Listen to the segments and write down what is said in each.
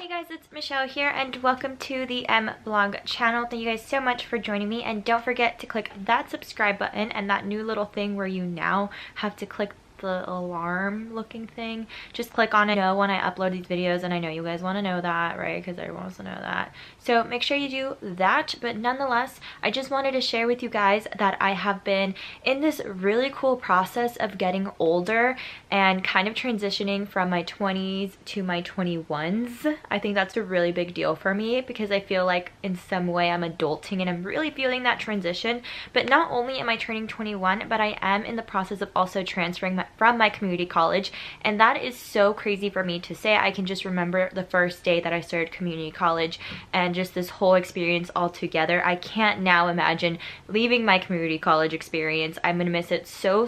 Hey guys, it's Michelle here and welcome to the vlog channel. Thank you guys so much for joining me, and don't forget to click that subscribe button and that new little thing where you now have to click the alarm looking thing. Just click on it when I upload these videos, and I know you guys want to know that, right? Because everyone wants to know that. So make sure you do that. But nonetheless, I just wanted to share with you guys that I have been in this really cool process of getting older and kind of transitioning from my 20s to my 21s. I think that's a really big deal for me because I feel like in some way I'm adulting and I'm really feeling that transition. But not only am I turning 21, but I am in the process of also transferring from my community college, and that is so crazy for me to say. I can just remember the first day that I started community college and just this whole experience all together. I can't now imagine leaving my community college experience. I'm gonna miss it so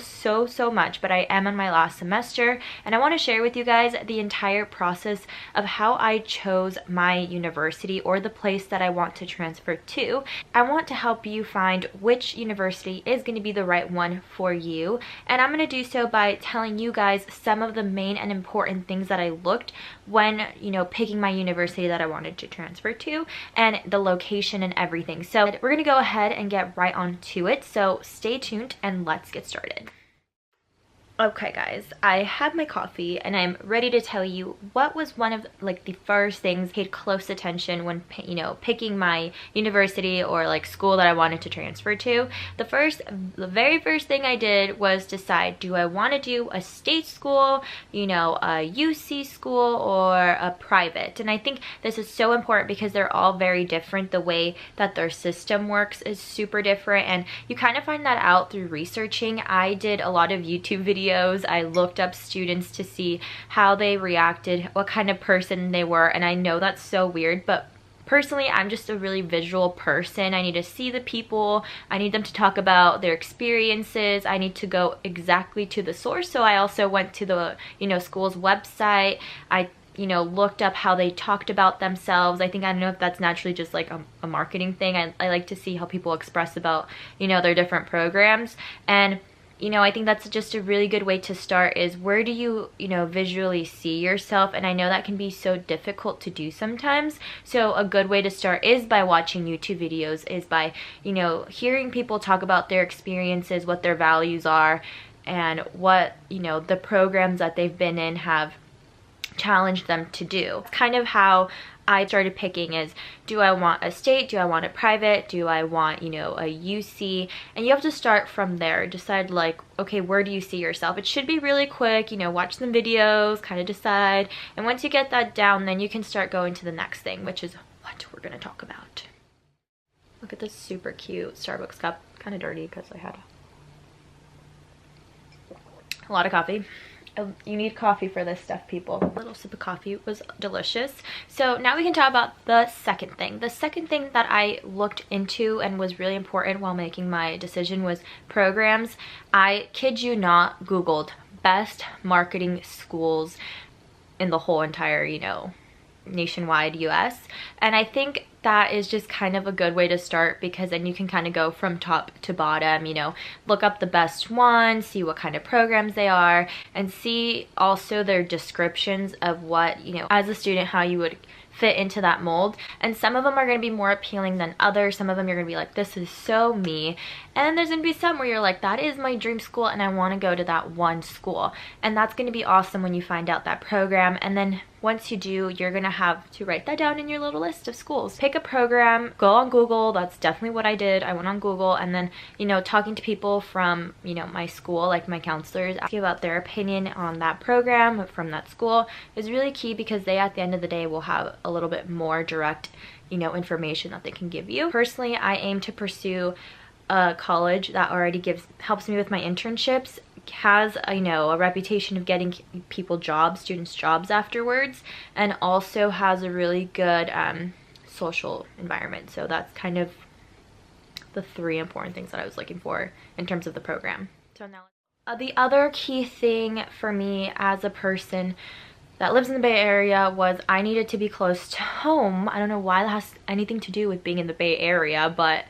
much, but I am on my last semester, and I want to share with you guys the entire process of how I chose my university or the place that I want to transfer to. I want to help you find which university is going to be the right one for you, and I'm going to do so by telling you guys some of the main and important things that I looked when, picking my university that I wanted to transfer to, and the location and everything. So we're going to go ahead and get right on to it. So stay tuned and let's get started. Okay guys, I have my coffee and I'm ready to tell you what was one of the first things I paid close attention when picking my university or school that I wanted to transfer to. The very first thing I did was decide, do I want to do a state school, a UC school, or a private? And I think this is so important because they're all very different. The way that their system works is super different, and you kind of find that out through researching. I did a lot of YouTube videos. I looked up students to see how they reacted, what kind of person they were, and I know that's so weird, but personally, I'm just a really visual person. I need to see the people. I need them to talk about their experiences. I need to go exactly to the source. So I also went to the, school's website. I looked up how they talked about themselves. I don't know if that's naturally just a marketing thing. I like to see how people express about, their different programs. And I think that's just a really good way to start, is where do you, visually see yourself? And I know that can be so difficult to do sometimes. So a good way to start is by watching YouTube videos, is by, hearing people talk about their experiences, what their values are, and what, the programs that they've been in have challenged them to do. It's kind of how I started picking, is, do I want a state? Do I want a private? Do I want, a UC? And you have to start from there. Decide okay, where do you see yourself? It should be really quick, watch some videos, kind of decide. And once you get that down, then you can start going to the next thing, which is what we're going to talk about. Look at this super cute Starbucks cup. Kind of dirty because I had a lot of coffee. You need coffee for this stuff, people. A little sip of coffee was delicious. So now we can talk about the second thing. The second thing that I looked into and was really important while making my decision was programs. I kid you not, Googled best marketing schools in the whole entire, nationwide US. And I think that is just kind of a good way to start, because then you can kind of go from top to bottom, look up the best ones, see what kind of programs they are, and see also their descriptions of what, as a student, how you would fit into that mold. And some of them are going to be more appealing than others. Some of them you're going to be like, this is so me. And then there's going to be some where you're like, that is my dream school and I want to go to that one school. And that's going to be awesome when you find out that program. And then once you do, you're going to have to write that down in your little list of schools. Pick a program, go on Google. That's definitely what I did. I went on Google, and then, talking to people from, my school, like my counselors, asking about their opinion on that program from that school is really key, because they, at the end of the day, will have a little bit more direct, information that they can give you. Personally, I aim to pursue a college that already helps me with my internships, has a reputation of getting people jobs, students jobs afterwards, and also has a really good social environment. So that's kind of the three important things that I was looking for in terms of the program. So now the other key thing for me as a person that lives in the Bay Area was I needed to be close to home. I don't know why that has anything to do with being in the Bay Area, but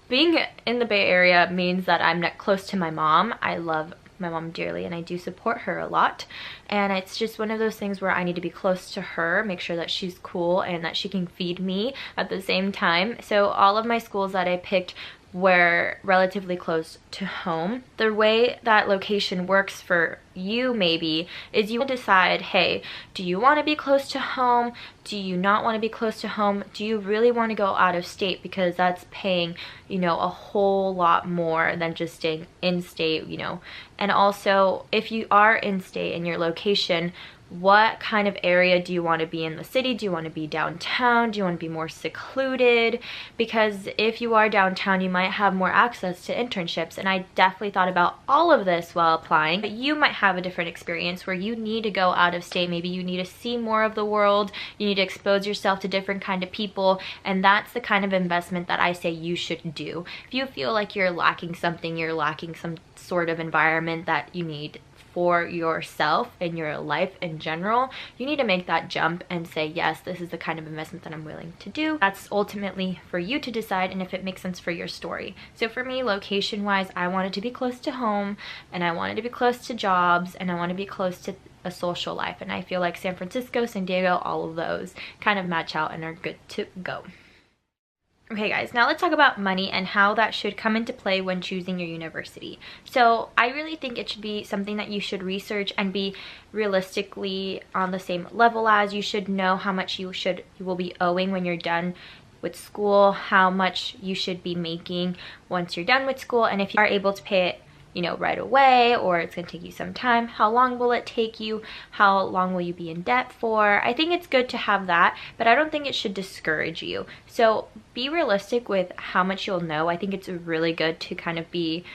being in the Bay Area means that I'm close to my mom. I love my mom dearly and I do support her a lot, and it's just one of those things where I need to be close to her, make sure that she's cool and that she can feed me at the same time. So all of my schools that I picked were relatively close to home. The way that location works for you maybe is you decide, hey, do you want to be close to home? Do you not want to be close to home? Do you really want to go out of state, because that's paying, you know, a whole lot more than just staying in state, you know. And also, if you are in state in your location, what kind of area do you want to be in the city? Do you want to be downtown? Do you want to be more secluded? Because if you are downtown, you might have more access to internships, and I definitely thought about all of this while applying. But you might have a different experience where you need to go out of state. Maybe you need to see more of the world, you need to expose yourself to different kind of people, and that's the kind of investment that I say you should do. If you feel like you're lacking something, you're lacking some sort of environment that you need for yourself and your life in general, you need to make that jump and say, yes, this is the kind of investment that I'm willing to do. That's ultimately for you to decide, and if it makes sense for your story. So for me, location wise, I wanted to be close to home, and I wanted to be close to jobs, and I want to be close to a social life, and I feel like San Francisco, San Diego, all of those kind of match out and are good to go. Okay guys, now let's talk about money and how that should come into play when choosing your university. So I really think it should be something that you should research and be realistically on the same level as. You should know how much you will be owing when you're done with school, how much you should be making once you're done with school, and if you are able to pay it, you know, right away, or it's gonna take you some time, how long will it take you, how long will you be in debt for. I think it's good to have that, but I don't think it should discourage you. So be realistic with how much you'll know. I think it's really good to kind of be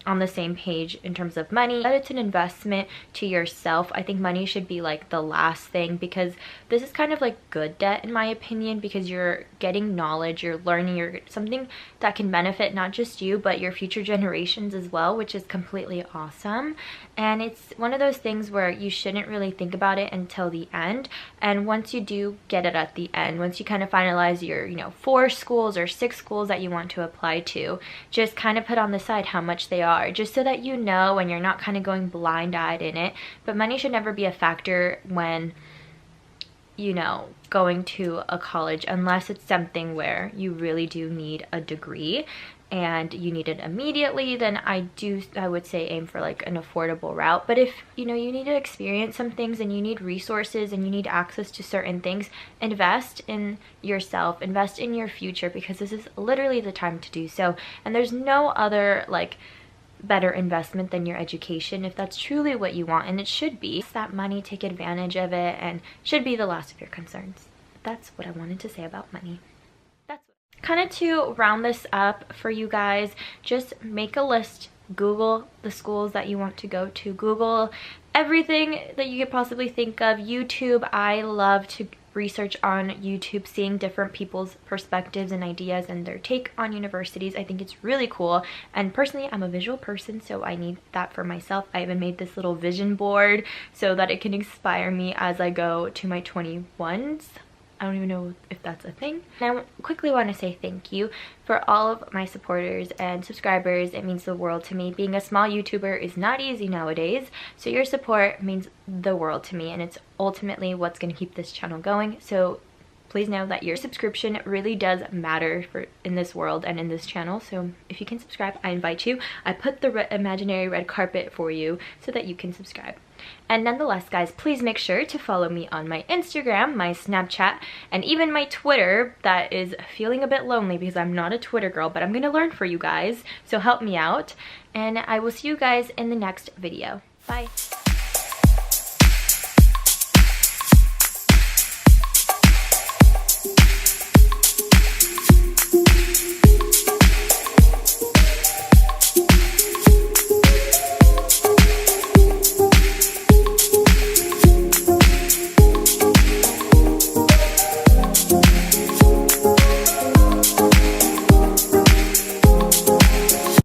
on the same page in terms of money. But it's an investment to yourself. I think money should be like the last thing, because this is kind of like good debt in my opinion, because you're getting knowledge, you're learning, you're something that can benefit not just you but your future generations as well, which is completely awesome. And it's one of those things where you shouldn't really think about it until the end, and once you do get it at the end, once you kind of finalize your, you know, 4 schools or 6 schools that you want to apply to, just kind of put on the side how much they are, just so that you know and you're not kind of going blind-eyed in it. But money should never be a factor when, you know, going to a college, unless it's something where you really do need a degree and you need it immediately. Then I would say aim for like an affordable route. But if, you know, you need to experience some things and you need resources and you need access to certain things, invest in yourself, invest in your future, because this is literally the time to do so. And there's no other like better investment than your education if that's truly what you want, and it should be. It's that money, take advantage of it, and should be the last of your concerns. That's what I wanted to say about money. That's kind of to round this up for you guys. Just make a list, Google the schools that you want to go to, Google everything that you could possibly think of. YouTube, I love to research on YouTube, seeing different people's perspectives and ideas and their take on universities. I think it's really cool, and personally I'm a visual person, so I need that for myself. I even made this little vision board so that it can inspire me as I go to my 21s. I don't even know if that's a thing. And I quickly want to say thank you for all of my supporters and subscribers. It means the world to me. Being a small YouTuber is not easy nowadays, so your support means the world to me, and it's ultimately what's going to keep this channel going. So please know that your subscription really does matter in this world and in this channel. So if you can subscribe, I invite you. I put the imaginary red carpet for you so that you can subscribe. And nonetheless, guys, please make sure to follow me on my Instagram, my Snapchat, and even my Twitter that is feeling a bit lonely because I'm not a Twitter girl, but I'm going to learn for you guys, so help me out. And I will see you guys in the next video. Bye!